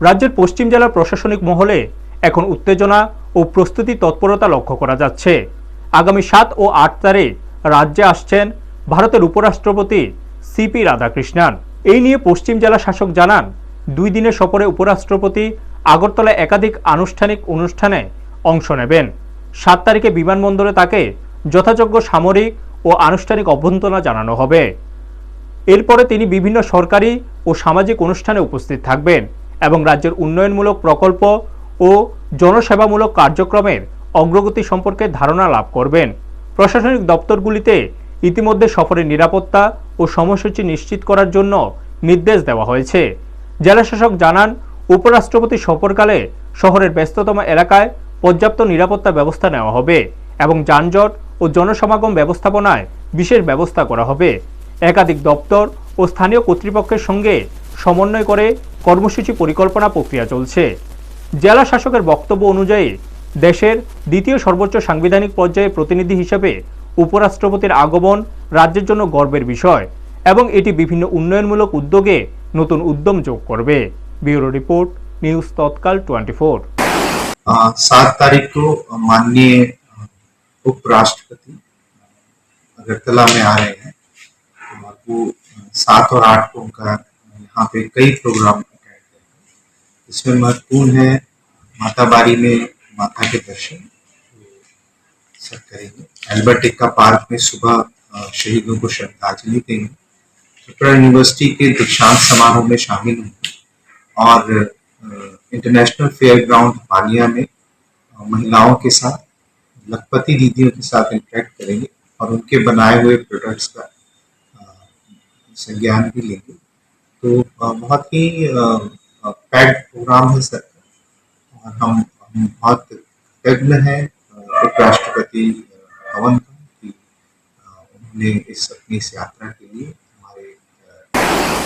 রাজ্যের পশ্চিম জেলার প্রশাসনিক মহলে এখন উত্তেজনা ও প্রস্তুতি তৎপরতা লক্ষ্য করা যাচ্ছে। আগামী ৭ ও ৮ তারিখ রাজ্যে আসছেন ভারতের উপরাষ্ট্রপতি সিপি রাধাকৃষ্ণন। এই নিয়ে পশ্চিম জেলা শাসক জানান, 2 দিনের সফরে উপরাষ্ট্রপতি আগরতলায় একাধিক আনুষ্ঠানিক অনুষ্ঠানে অংশ নেবেন। 7 তারিখে বিমানবন্দরে তাকে যথাযোগ্য সামরিক ও আনুষ্ঠানিক অভ্যর্থনা জানানো হবে। এরপরে তিনি বিভিন্ন সরকারি ও সামাজিক অনুষ্ঠানে উপস্থিত থাকবেন এবং রাজ্যের উন্নয়নমূলক প্রকল্প ও জনসেবামূলক কার্যক্রমের অগ্রগতি সম্পর্কে ধারণা লাভ করবেন। প্রশাসনিক দপ্তরগুলিতে ইতিমধ্যে সফরের নিরাপত্তা ও সময়সূচি নিশ্চিত করার জন্য নির্দেশ দেওয়া হয়েছে। জেলাশাসক জানান, উপরাষ্ট্রপতি সফরকালে শহরের ব্যস্ততম এলাকায় পর্যাপ্ত নিরাপত্তা ব্যবস্থা নেওয়া হবে এবং যানজট ও জনসমাগম ব্যবস্থাপনায় বিশেষ ব্যবস্থা করা হবে। একাধিক দপ্তর ও স্থানীয় কর্তৃপক্ষের সঙ্গে সমন্বয় করে কর্মসূচি পরিকল্পনা প্রক্রিয়া চলছে। জেলা শাসকের বক্তব্য অনুযায়ী দেশের দ্বিতীয় সর্বোচ্চ সাংবিধানিক পর্যায়ে প্রতিনিধি হিসেবে উপরাষ্ট্রপতির আগমন রাজ্যের জন্য গর্বের বিষয় এবং এটি বিভিন্ন উন্নয়নমূলক উদ্যোগে নতুন উদ্যম যোগ করবে। ব্যুরো রিপোর্ট, নিউজ তৎকাল 24। 7 तारीख को माननीय उपराष्ट्रपति अगरतला में आ रहे हैं और वो 7 और 8 को उनका यहाँ पे कई प्रोग्राम अटेंड करेंगे। इसमें महत्वपूर्ण है माता बारी में माता के दर्शन सब करेंगे। एल्बर्ट एक्का पार्क में सुबह शहीदों को श्रद्धांजलि देंगे। त्रिपुरा यूनिवर्सिटी के दीक्षांत समारोह में शामिल होंगे और इंटरनेशनल फेयर ग्राउंड पानिया में महिलाओं के साथ, लखपति दीदियों के साथ इंटरेक्ट करेंगे और उनके बनाए हुए प्रोडक्ट्स का संज्ञान भी लेंगे। तो बहुत ही पैक्ड प्रोग्राम है सर और हम बहुत कृतज्ञ हैं उपराष्ट्रपति भवन का कि उन्होंने इस अपनी इस यात्रा के लिए